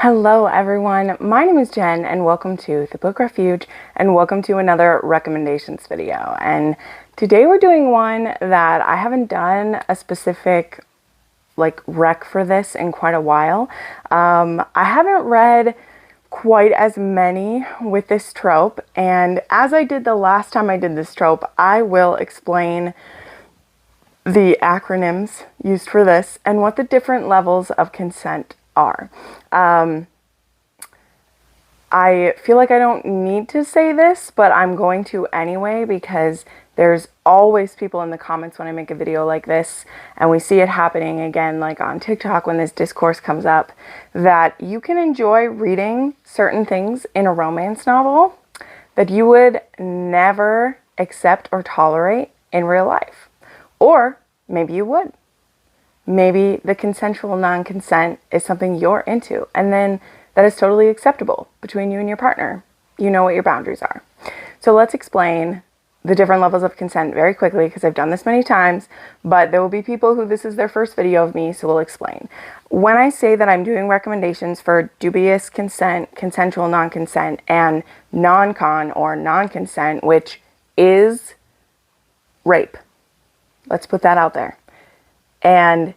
Hello everyone, my name is Jen and welcome to the Book Refuge and welcome to another recommendations video. And today we're doing one that I haven't done a specific rec for this in quite a while. I haven't read quite as many with this trope, and as I did the last time I did this trope, I will explain the acronyms used for this and what the different levels of consent are. I feel like I don't need to say this, but I'm going to anyway because there's always people in the comments when I make a video like this, and we see it happening again like on TikTok when this discourse comes up, that you can enjoy reading certain things in a romance novel that you would never accept or tolerate in real life. Or maybe you would. Maybe the consensual non-consent is something you're into, and then that is totally acceptable between you and your partner. You know what your boundaries are. So let's explain the different levels of consent very quickly because I've done this many times, but there will be people who this is their first video of me, so we'll explain. When I say that I'm doing recommendations for dubious consent, consensual non-consent, and non-con or non-consent, which is rape. Let's put that out there. And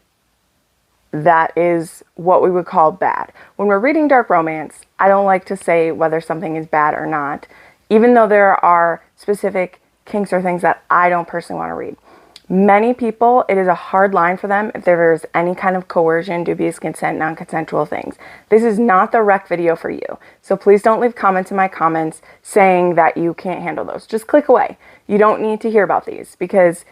that is what we would call bad. When we're reading dark romance, I don't like to say whether something is bad or not, even though there are specific kinks or things that I don't personally want to read. Many people, it is a hard line for them if there's any kind of coercion, dubious consent, non-consensual things. This is not the rec video for you. So please don't leave comments in my comments saying that you can't handle those. Just click away. You don't need to hear about these because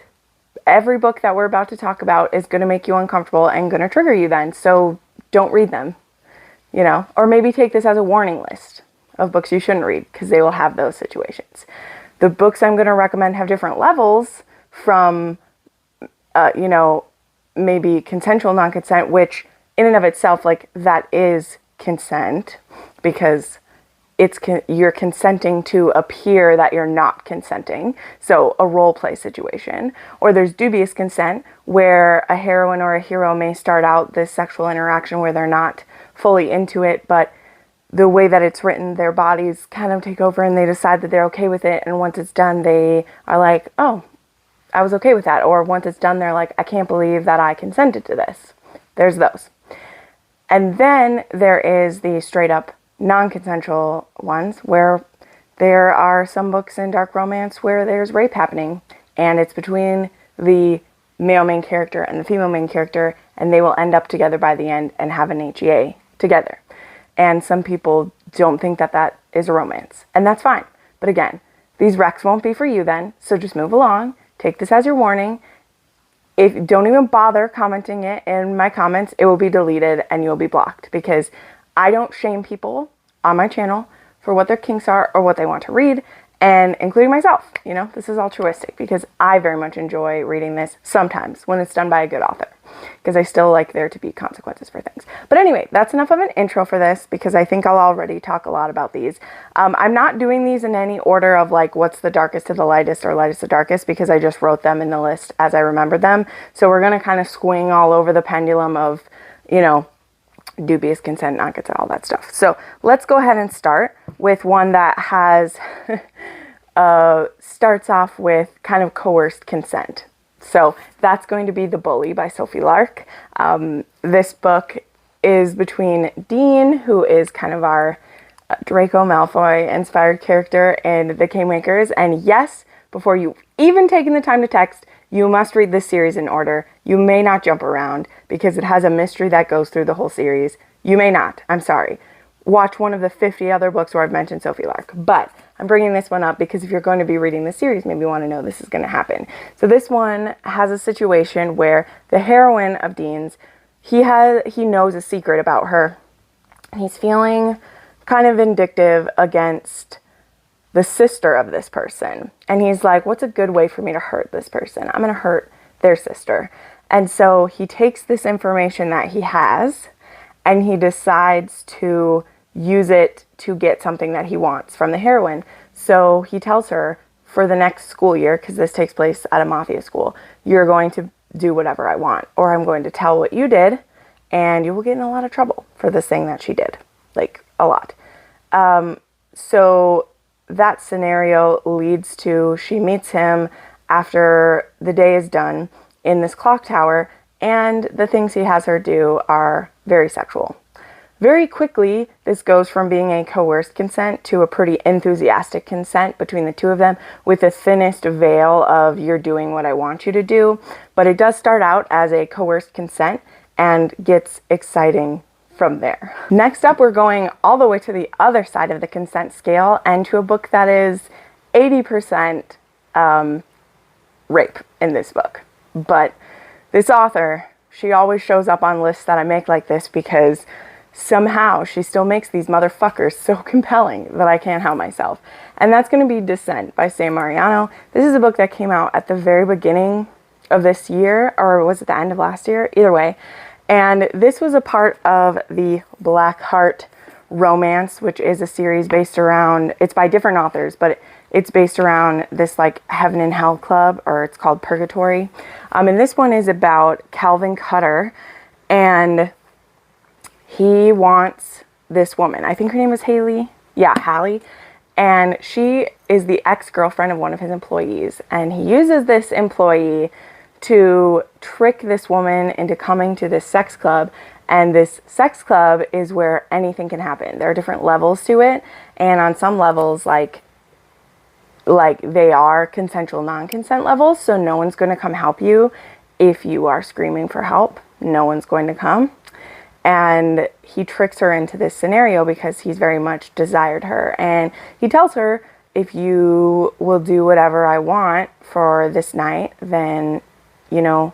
every book that we're about to talk about is going to make you uncomfortable and going to trigger you then. So don't read them, you know, or maybe take this as a warning list of books you shouldn't read because they will have those situations. The books I'm going to recommend have different levels from, maybe consensual non-consent, which in and of itself, that is consent because you're consenting to appear that you're not consenting. So a role play situation. Or there's dubious consent where a heroine or a hero may start out this sexual interaction where they're not fully into it, but the way that it's written, their bodies kind of take over and they decide that they're okay with it. And once it's done, they are like, oh, I was okay with that. Or once it's done, they're like, I can't believe that I consented to this. There's those. And then there is the straight up non-consensual ones where there are some books in dark romance where there's rape happening and it's between the male main character and the female main character, and they will end up together by the end and have an HEA together. And some people don't think that that is a romance, and that's fine. But again, these recs won't be for you then, so just move along. Take this as your warning. Don't even bother commenting it in my comments. It will be deleted and you'll be blocked because I don't shame people on my channel for what their kinks are or what they want to read, and including myself. You know, this is altruistic because I very much enjoy reading this sometimes when it's done by a good author because I still like there to be consequences for things. But anyway, that's enough of an intro for this because I think I'll already talk a lot about these. I'm not doing these in any order of what's the darkest to the lightest or lightest to darkest because I just wrote them in the list as I remembered them. So we're going to kind of swing all over the pendulum of, dubious consent, non-consent, all that stuff. So let's go ahead and start with one that has starts off with kind of coerced consent. So that's going to be The Bully by Sophie Lark. This book is between Dean, who is kind of our Draco Malfoy inspired character in The Kingmakers. And yes, before you even taken the time to text, you must read this series in order. You may not jump around because it has a mystery that goes through the whole series. You may not. I'm sorry. Watch one of the 50 other books where I've mentioned Sophie Lark. But I'm bringing this one up because if you're going to be reading the series, maybe you want to know this is going to happen. So this one has a situation where the heroine of Dean's, he knows a secret about her. He's feeling kind of vindictive against the sister of this person. And he's like, what's a good way for me to hurt this person? I'm going to hurt their sister. And so he takes this information that he has and he decides to use it to get something that he wants from the heroine. So he tells her for the next school year, because this takes place at a mafia school, you're going to do whatever I want, or I'm going to tell what you did and you will get in a lot of trouble for this thing that she did. like a lot. So that scenario leads to, she meets him after the day is done in this clock tower, and the things he has her do are very sexual. Very quickly, this goes from being a coerced consent to a pretty enthusiastic consent between the two of them, with the thinnest veil of you're doing what I want you to do. But it does start out as a coerced consent and gets exciting from there. Next up, we're going all the way to the other side of the consent scale and to a book that is 80% rape in this book. But this author, she always shows up on lists that I make like this because somehow she still makes these motherfuckers so compelling that I can't help myself. And that's going to be Descent by Sam Mariano. This is a book that came out at the very beginning of this year, or was it the end of last year? Either way. And this was a part of the Black Heart romance, which is a series based around, it's by different authors, but it's based around this like heaven and hell club, or it's called Purgatory. And this one is about Calvin Cutter, and he wants this woman. I think her name is Haley. Yeah, Hallie. And she is the ex-girlfriend of one of his employees. And he uses this employee to trick this woman into coming to this sex club. And this sex club is where anything can happen. There are different levels to it. And on some levels, like they are consensual non-consent levels. So no one's going to come help you if you are screaming for help. No one's going to come. And he tricks her into this scenario because he's very much desired her. And he tells her, if you will do whatever I want for this night, then, you know,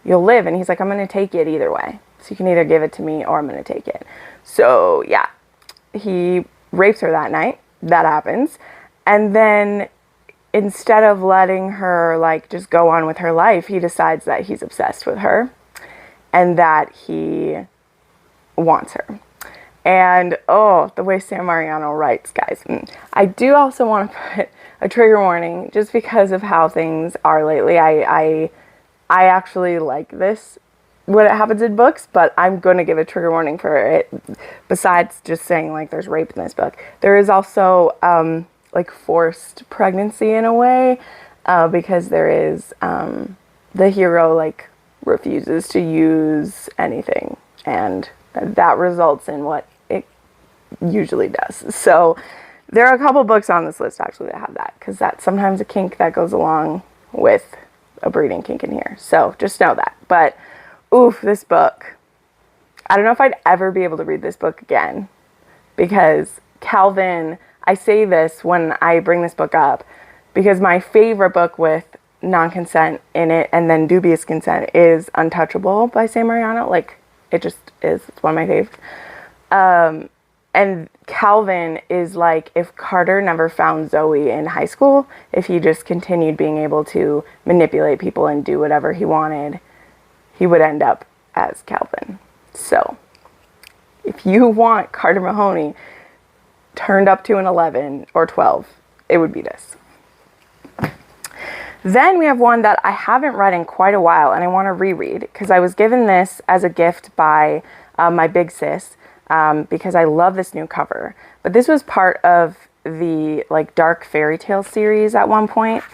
you'll live. And he's like, I'm going to take it either way. So you can either give it to me or I'm going to take it. So yeah, he rapes her that night. That happens. And then instead of letting her like just go on with her life, he decides that he's obsessed with her and that he wants her. And oh, the way Sam Mariano writes, guys. I do also want to put a trigger warning just because of how things are lately. I actually like this when it happens in books, but I'm going to give a trigger warning for it. Besides just saying like there's rape in this book, there is also like forced pregnancy in a way, because there is the hero like refuses to use anything, and that results in what it usually does. So there are a couple books on this list actually that have that, because that's sometimes a kink that goes along with a breeding kink in here. So just know that. But oof, this book, I don't know if I'd ever be able to read this book again, because Calvin, I say this when I bring this book up, because my favorite book with non-consent in it and then dubious consent is Untouchable by Sam Mariano. Like, it just is. It's one of my favorites. And Calvin is like if Carter never found Zoe in high school, if he just continued being able to manipulate people and do whatever he wanted, he would end up as Calvin. So if you want Carter Mahoney turned up to an 11 or 12, it would be this. Then we have one that I haven't read in quite a while and I want to reread, because I was given this as a gift by my big sis, because I love this new cover. But this was part of the like dark fairy tale series at one point.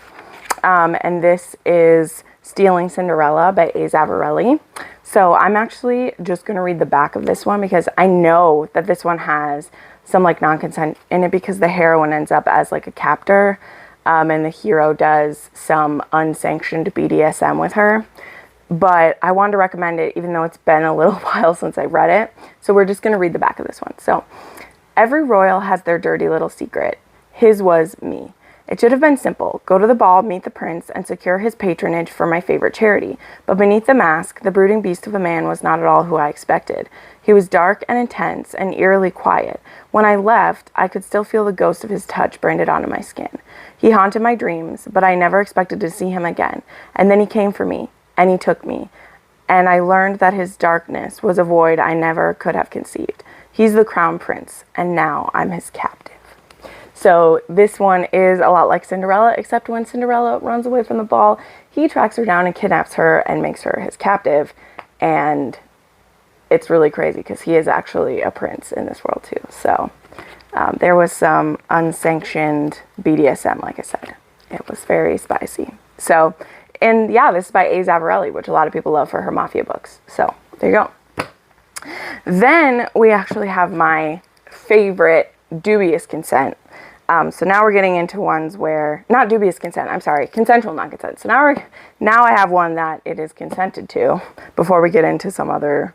And this is Stealing Cinderella by A. Zavarelli. So I'm actually just going to read the back of this one, because I know that this one has some like non-consent in it, because the heroine ends up as like a captor. And the hero does some unsanctioned BDSM with her. But I wanted to recommend it, even though it's been a little while since I read it. So we're just going to read the back of this one. So, every royal has their dirty little secret. His was me. It should have been simple. Go to the ball, meet the prince, and secure his patronage for my favorite charity. But beneath the mask, the brooding beast of a man was not at all who I expected. He was dark and intense and eerily quiet. When I left, I could still feel the ghost of his touch branded onto my skin. He haunted my dreams, but I never expected to see him again. And then he came for me, and he took me. And I learned that his darkness was a void I never could have conceived. He's the crown prince, and now I'm his captive. So this one is a lot like Cinderella, except when Cinderella runs away from the ball, he tracks her down and kidnaps her and makes her his captive. And it's really crazy because he is actually a prince in this world too. So there was some unsanctioned BDSM, like I said. It was very spicy. So, and yeah, this is by A. Zavarelli, which a lot of people love for her mafia books. So there you go. Then we actually have my favorite dubious consent. So now we're getting into ones where, not dubious consent, I'm sorry, consensual non-consent. So now I have one that it is consented to before we get into some other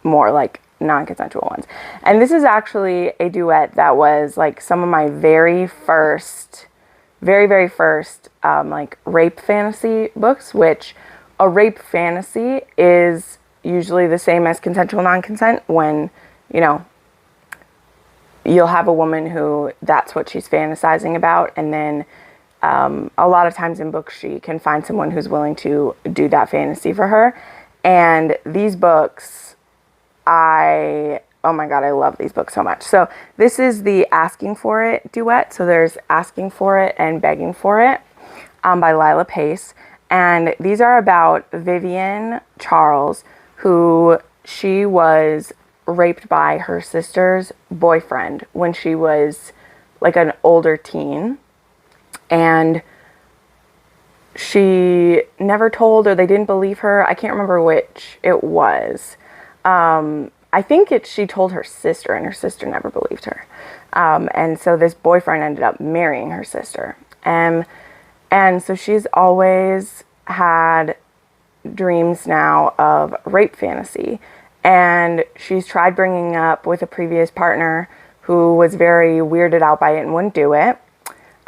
more like non-consensual ones. And this is actually a duet that was like some of my very first like rape fantasy books, which a rape fantasy is usually the same as consensual non-consent when, you know, you'll have a woman who that's what she's fantasizing about, and then a lot of times in books she can find someone who's willing to do that fantasy for her. And these books, oh my god, I love these books so much. So this is the Asking for It duet. So there's Asking for It and Begging for It by Lila Pace. And these are about Vivian Charles, who she was raped by her sister's boyfriend when she was like an older teen. And she never told, or they didn't believe her. I can't remember which it was. I think she told her sister, and her sister never believed her. And so this boyfriend ended up marrying her sister. And so she's always had dreams now of rape fantasy. And she's tried bringing up with a previous partner who was very weirded out by it and wouldn't do it,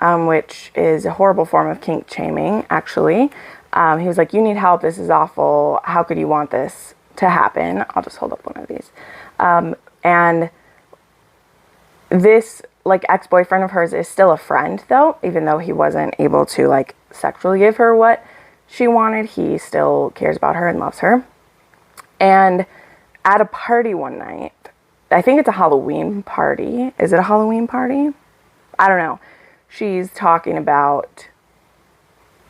which is a horrible form of kink shaming, actually. He was like, you need help. This is awful. How could you want this to happen? I'll just hold up one of these. And this like ex-boyfriend of hers is still a friend though, even though he wasn't able to like sexually give her what she wanted. He still cares about her and loves her. And at a party one night, I think it's a Halloween party. Is it a Halloween party? I don't know. She's talking about,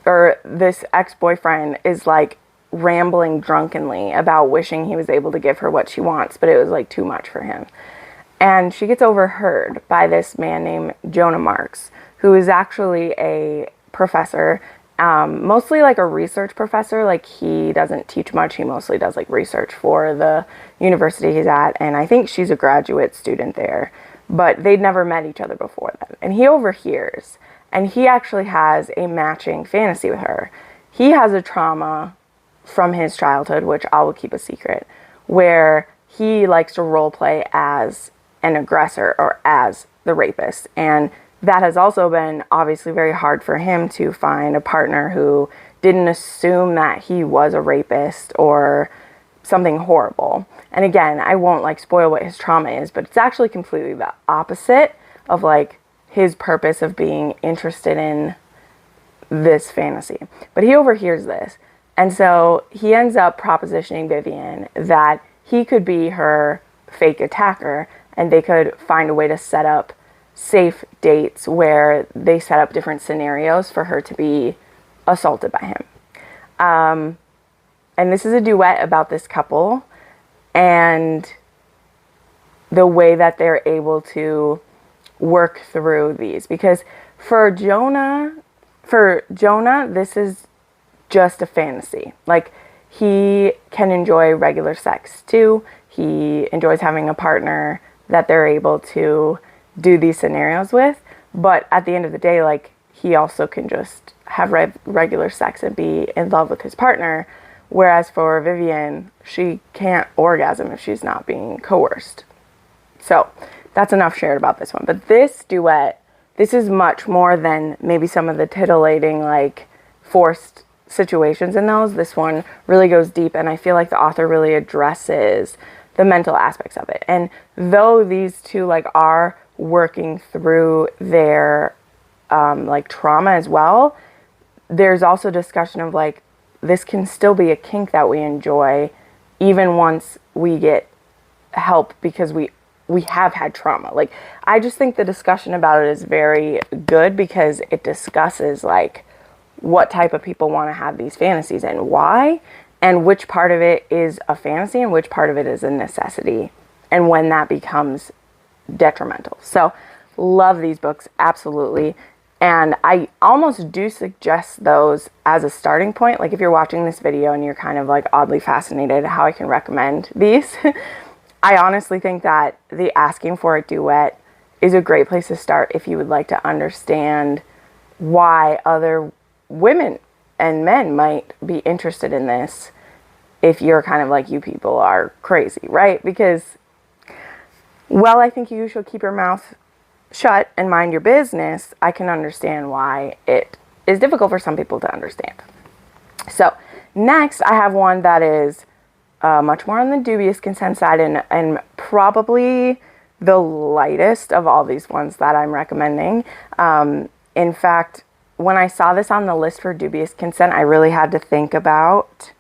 or this ex-boyfriend is like rambling drunkenly about wishing he was able to give her what she wants, but it was like too much for him. And she gets overheard by this man named Jonah Marks, who is actually a professor, mostly like a research professor. Like he doesn't teach much. He mostly does like research for the university he's at. And I think she's a graduate student there, but they'd never met each other before then. And he overhears, and he actually has a matching fantasy with her. He has a trauma from his childhood, which I will keep a secret, where he likes to role play as an aggressor or as the rapist. And that has also been obviously very hard for him to find a partner who didn't assume that he was a rapist or something horrible. And again, I won't like spoil what his trauma is, but it's actually completely the opposite of like his purpose of being interested in this fantasy. But he overhears this. And so he ends up propositioning Vivian that he could be her fake attacker, and they could find a way to set up safe dates where they set up different scenarios for her to be assaulted by him. And this is a duet about this couple and the way that they're able to work through these. Because for Jonah, this is just a fantasy. Like, he can enjoy regular sex too. He enjoys having a partner that they're able to do these scenarios with. But at the end of the day, like, he also can just have regular sex and be in love with his partner. Whereas for Vivian, she can't orgasm if she's not being coerced. So that's enough shared about this one. But this duet, this is much more than maybe some of the titillating, like, forced situations in those. This one really goes deep, and I feel like the author really addresses the mental aspects of it. And though these two, like, are working through their like trauma as well, there's also discussion of like, this can still be a kink that we enjoy even once we get help, because we have had trauma. Like, I just think the discussion about it is very good, because it discusses like what type of people want to have these fantasies and why. and which part of it is a fantasy and which part of it is a necessity, and when that becomes detrimental. So love these books, absolutely. And I almost do suggest those as a starting point. Like if you're watching this video and you're kind of like oddly fascinated how I can recommend these, I honestly think that the Asking for a Duet is a great place to start if you would like to understand why other women and men might be interested in this, if you're kind of like, you people are crazy, right? Because, well, I think you should keep your mouth shut and mind your business. I can understand why it is difficult for some people to understand. So next I have one that is much more on the dubious consent side, and probably the lightest of all these ones that I'm recommending. In fact, when I saw this on the list for dubious consent, I really had to think about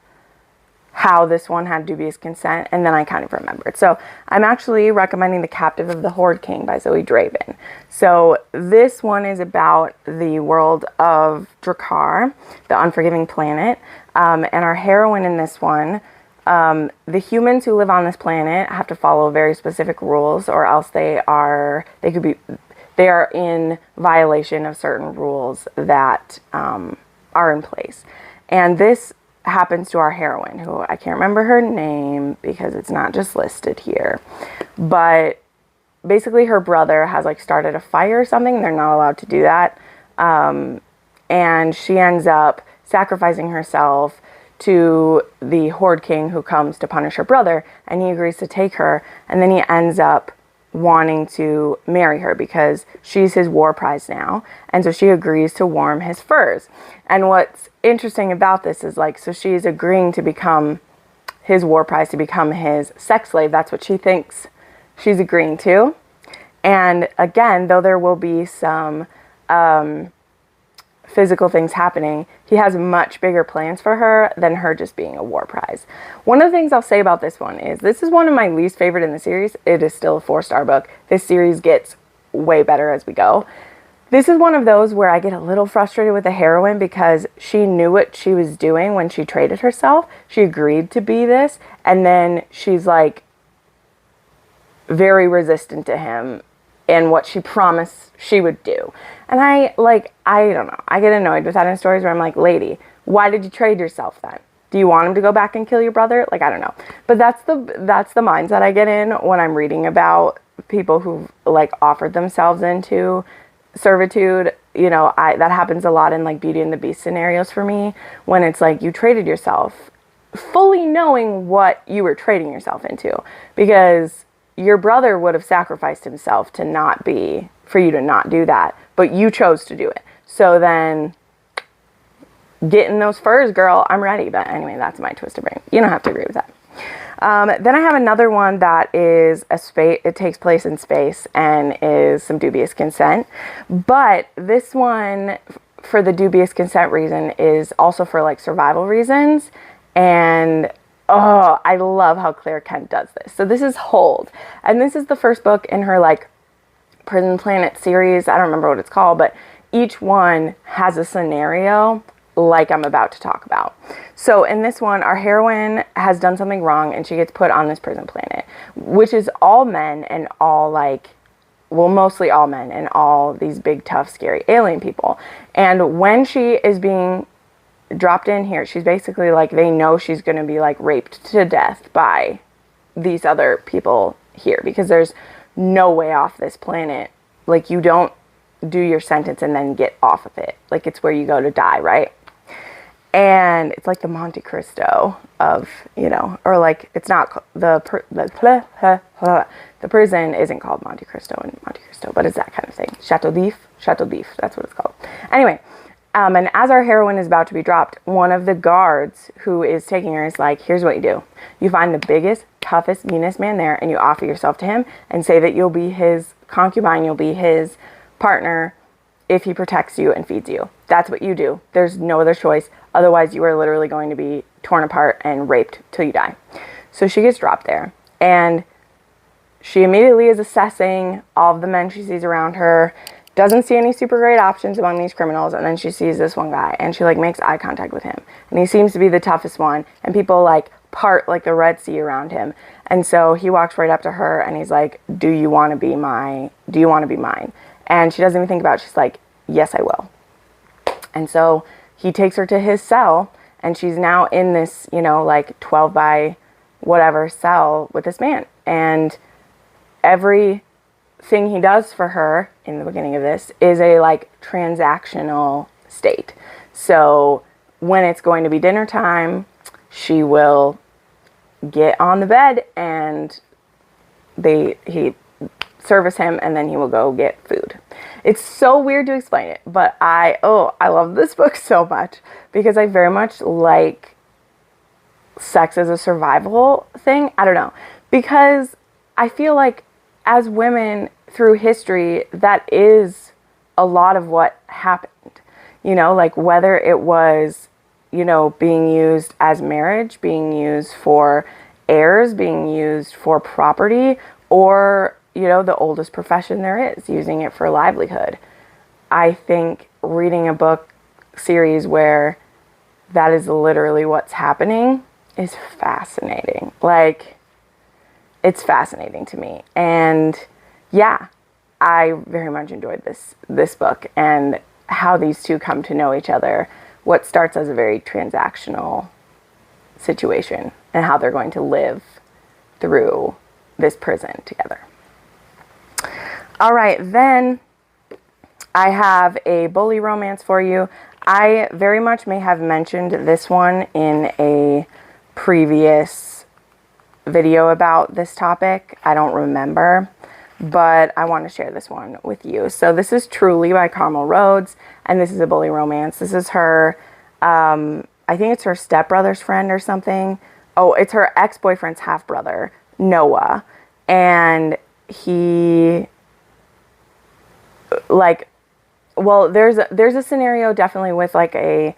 how this one had dubious consent, and then I kind of remembered. So I'm actually recommending The Captive of the Horde King by Zoe Draven. So this one is about the world of Drakkar, the unforgiving planet, and our heroine in this one, the humans who live on this planet have to follow very specific rules, or else they are in violation of certain rules that are in place. And this happens to our heroine, who I can't remember her name because it's not just listed here, but basically her brother has like started a fire or something. They're not allowed to do that, and she ends up sacrificing herself to the Horde King, who comes to punish her brother, and he agrees to take her, and then he ends up wanting to marry her because she's his war prize now, and so she agrees to warm his furs. And what's interesting about this is, like, so she's agreeing to become his war prize, to become his sex slave. That's what she thinks she's agreeing to. And again, though there will be some physical things happening, he has much bigger plans for her than her just being a war prize. One of the things I'll say about this one is, this is one of my least favorite in the series. It is still a 4-star book. This series gets way better as we go. This is one of those where I get a little frustrated with the heroine because she knew what she was doing when she traded herself. She agreed to be this, and then she's like very resistant to him and what she promised she would do. And I don't know, I get annoyed with that in stories where I'm like, lady, why did you trade yourself then? Do you want him to go back and kill your brother? Like, I don't know. But that's the mindset I get in when I'm reading about people who like offered themselves into servitude. You know, that happens a lot in like Beauty and the Beast scenarios for me, when it's like you traded yourself fully knowing what you were trading yourself into, because your brother would have sacrificed himself for you to not do that, but you chose to do it. So then, get in those furs, girl. I'm ready. But anyway, that's my twist of brain. You don't have to agree with that. Then I have another one that is it takes place in space and is some dubious consent. But this one, for the dubious consent reason, is also for like survival reasons. And oh, I love how Claire Kent does this. So this is Hold. And this is the first book in her like Prison Planet series. I don't remember what it's called, but each one has a scenario like I'm about to talk about. So in this one, our heroine has done something wrong and she gets put on this prison planet, which is all men and all like, well, mostly all men and all these big, tough, scary alien people. And when she is being dropped in here, she's basically like, they know she's going to be like raped to death by these other people here, because there's no way off this planet. Like, you don't do your sentence and then get off of it. Like, it's where you go to die, right? And it's like the Monte Cristo of, you know, or like, it's not the prison isn't called Monte Cristo in Monte Cristo, but it's that kind of thing. Chateau d'If, that's what it's called. Anyway, and as our heroine is about to be dropped, one of the guards who is taking her is like, here's what you do. You find the biggest, toughest, meanest man there, and you offer yourself to him and say that you'll be his concubine, you'll be his partner if he protects you and feeds you. That's what you do. There's no other choice. Otherwise, you are literally going to be torn apart and raped till you die. So she gets dropped there, and she immediately is assessing all of the men she sees around her, doesn't see any super great options among these criminals, and then she sees this one guy, and she like makes eye contact with him, and he seems to be the toughest one, and people like part like the Red Sea around him. And so he walks right up to her and he's like, do you want to be mine? And she doesn't even think about it. She's like, yes, I will. And so he takes her to his cell, and she's now in this, you know, like 12 by whatever cell with this man. And everything he does for her in the beginning of this is a like transactional state. So when it's going to be dinner time, she will get on the bed and he service him, and then he will go get food. It's so weird to explain it, but I love this book so much because I very much like sex as a survival thing. I don't know, because I feel like as women through history, that is a lot of what happened, you know, like whether it was, you know, being used as marriage, being used for heirs, being used for property, or, you know, the oldest profession there is, using it for livelihood. I think reading a book series where that is literally what's happening is fascinating. Like, it's fascinating to me. And yeah, I very much enjoyed this book and how these two come to know each other. What starts as a very transactional situation and how they're going to live through this prison together. All right, then I have a bully romance for you. I very much may have mentioned this one in a previous video about this topic. I don't remember, but I want to share this one with you. So this is Truly by Carmel Rhodes, and this is a bully romance. This is her, I think it's her stepbrother's friend or something. Oh, it's her ex-boyfriend's half-brother, Noah. And he, like, well, there's a scenario definitely with like a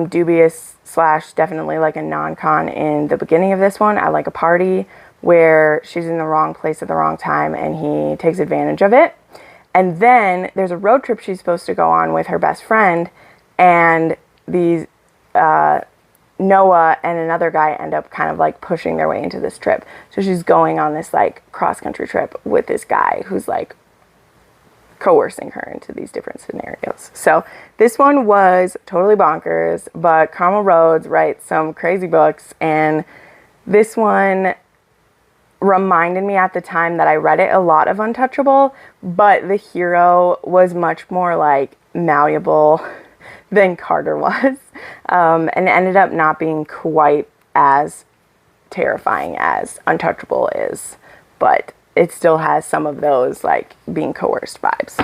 dubious / definitely like a non-con in the beginning of this one at like a party where she's in the wrong place at the wrong time and he takes advantage of it. And then there's a road trip she's supposed to go on with her best friend, and these Noah and another guy end up kind of like pushing their way into this trip. So she's going on this like cross-country trip with this guy who's like coercing her into these different scenarios. So this one was totally bonkers, but Carmel Rhodes writes some crazy books, and this one reminded me at the time that I read it a lot of Untouchable, but the hero was much more like malleable than Carter was, and ended up not being quite as terrifying as Untouchable is, but it still has some of those like being coerced vibes.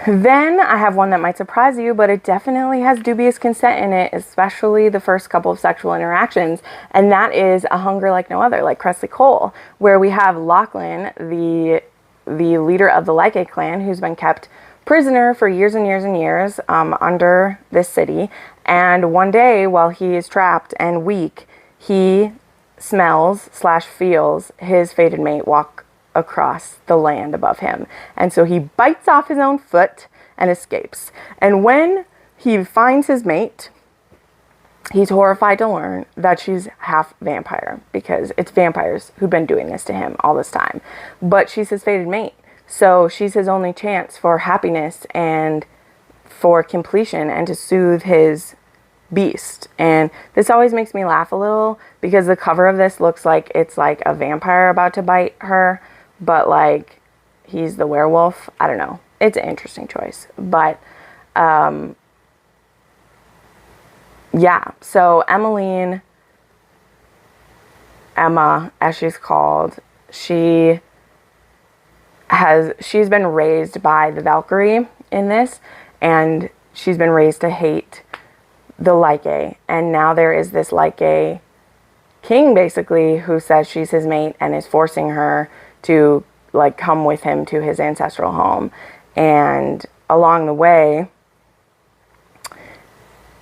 Then I have one that might surprise you, but it definitely has dubious consent in it, especially the first couple of sexual interactions, and that is A Hunger Like No Other, like Cressley Cole, where we have Lachlan, the leader of the Like clan, who's been kept prisoner for years and years and years under this city, and one day while he is trapped and weak, he smells / feels his fated mate walk across the land above him, and so he bites off his own foot and escapes. And when he finds his mate, he's horrified to learn that she's half vampire, because it's vampires who've been doing this to him all this time, but she's his fated mate. So she's his only chance for happiness and for completion and to soothe his beast. And this always makes me laugh a little because the cover of this looks like it's like a vampire about to bite her, but like he's the werewolf. I don't know. It's an interesting choice. But yeah, so Emma, as she's called, she's been raised by the Valkyrie in this, and she's been raised to hate the Like, and now there is this Like king basically who says she's his mate and is forcing her to like come with him to his ancestral home. And along the way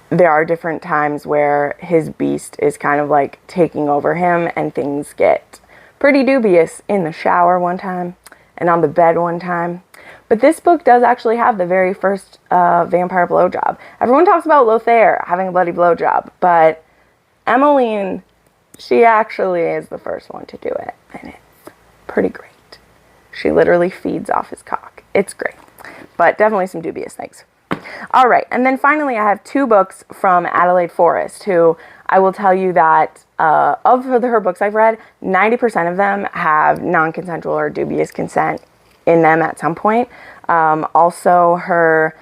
there are different times where his beast is kind of like taking over him, and things get pretty dubious in the shower one time. and on the bed one time. But this book does actually have the very first vampire blowjob. Everyone talks about Lothair having a bloody blowjob, but Emmeline, she actually is the first one to do it, and it's pretty great. She literally feeds off his cock. It's great, but definitely some dubious things. All right, and then finally I have 2 books from Adelaide Forest, who I will tell you that of her books I've read, 90% of them have non-consensual or dubious consent in them at some point. Also, her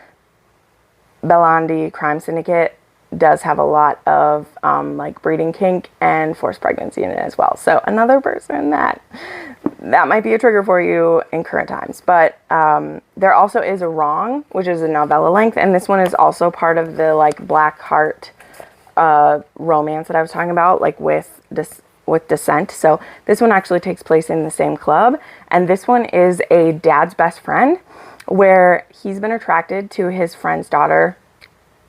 Bellandi Crime Syndicate does have a lot of like breeding kink and forced pregnancy in it as well. So another person that might be a trigger for you in current times. But there also is a Wrong, which is a novella length, and this one is also part of the like Black Heart romance that I was talking about, like with Descent. So this one actually takes place in the same club, and this one is a dad's best friend, where he's been attracted to his friend's daughter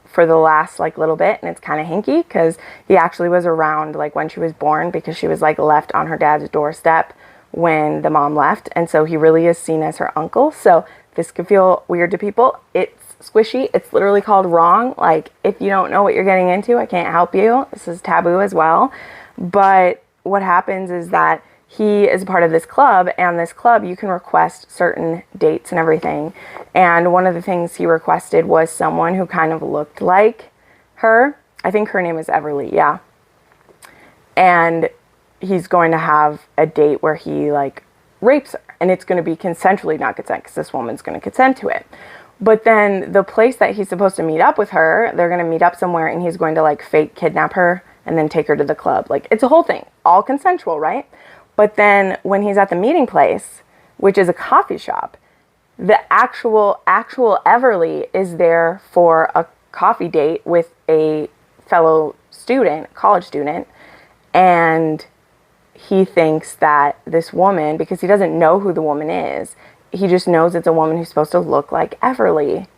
for the last like little bit, and it's kind of hinky because he actually was around like when she was born, because she was like left on her dad's doorstep when the mom left, and so he really is seen as her uncle. So this could feel weird to people. It's squishy. It's literally called Wrong. Like, if you don't know what you're getting into, I can't help you. This is taboo as well. But what happens is that he is a part of this club, and this club, you can request certain dates and everything. And one of the things he requested was someone who kind of looked like her. I think her name is Everly, yeah. And he's going to have a date where he like rapes her, and it's going to be consensually not consent, because this woman's going to consent to it. But then the place that he's supposed to meet up with her, they're going to meet up somewhere, and he's going to like fake kidnap her and then take her to the club. Like, it's a whole thing, all consensual, right? But then when he's at the meeting place, which is a coffee shop, the actual Everly is there for a coffee date with a fellow student, college student, and he thinks that this woman, because he doesn't know who the woman is, he just knows it's a woman who's supposed to look like Everly,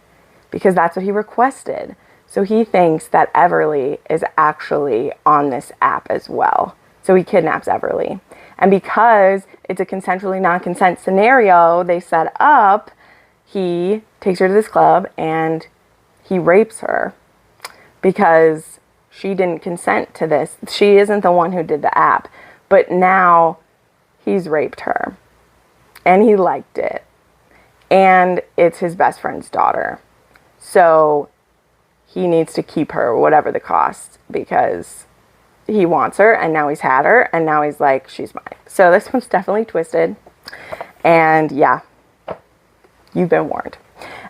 because that's what he requested. So he thinks that Everly is actually on this app as well. So he kidnaps Everly. And because it's a consensually non-consent scenario they set up, he takes her to this club and he rapes her, because she didn't consent to this. She isn't the one who did the app. But now he's raped her, and he liked it, and it's his best friend's daughter. So he needs to keep her, whatever the cost, because he wants her, and now he's had her, and now he's like, she's mine. So this one's definitely twisted, and yeah, you've been warned.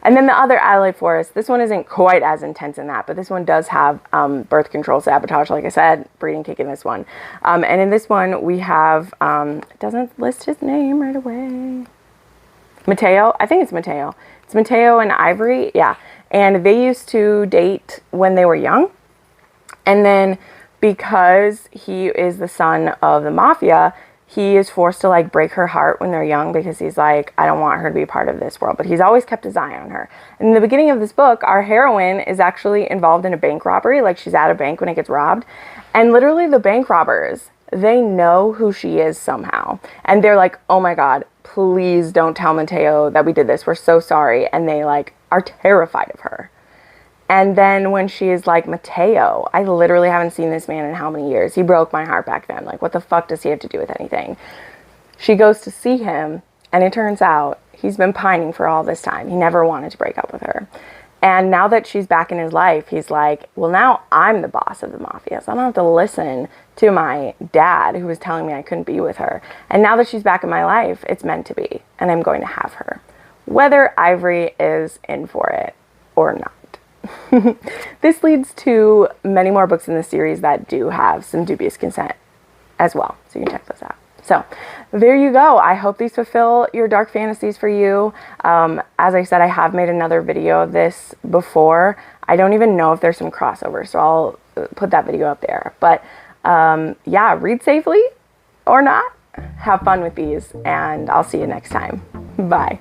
And then the other Adelaide Forest, this one isn't quite as intense in that, but this one does have birth control sabotage, like I said, breeding kick in this one. And in this one, we have, it doesn't list his name right away. Mateo, I think it's Mateo. It's Mateo and Ivory, yeah. And they used to date when they were young. And then because he is the son of the mafia, he is forced to like break her heart when they're young, because he's like, I don't want her to be part of this world. But he's always kept his eye on her. And in the beginning of this book, our heroine is actually involved in a bank robbery. Like, she's at a bank when it gets robbed. And literally the bank robbers, they know who she is somehow. And they're like, oh my God, please don't tell Mateo that we did this. We're so sorry. And they like are terrified of her. And then when she is like, Mateo, I literally haven't seen this man in how many years? He broke my heart back then. Like, what the fuck does he have to do with anything? She goes to see him, and it turns out he's been pining for all this time. He never wanted to break up with her. And now that she's back in his life, he's like, well, now I'm the boss of the mafia, so I don't have to listen to my dad, who was telling me I couldn't be with her. And now that she's back in my life, it's meant to be, and I'm going to have her, whether Ivory is in for it or not. This leads to many more books in the series that do have some dubious consent as well, so you can check those out. So there you go. I hope these fulfill your dark fantasies for you. As I said, I have made another video of this before. I don't even know if there's some crossover, so I'll put that video up there. But yeah, read safely or not. Have fun with these, and I'll see you next time. Bye.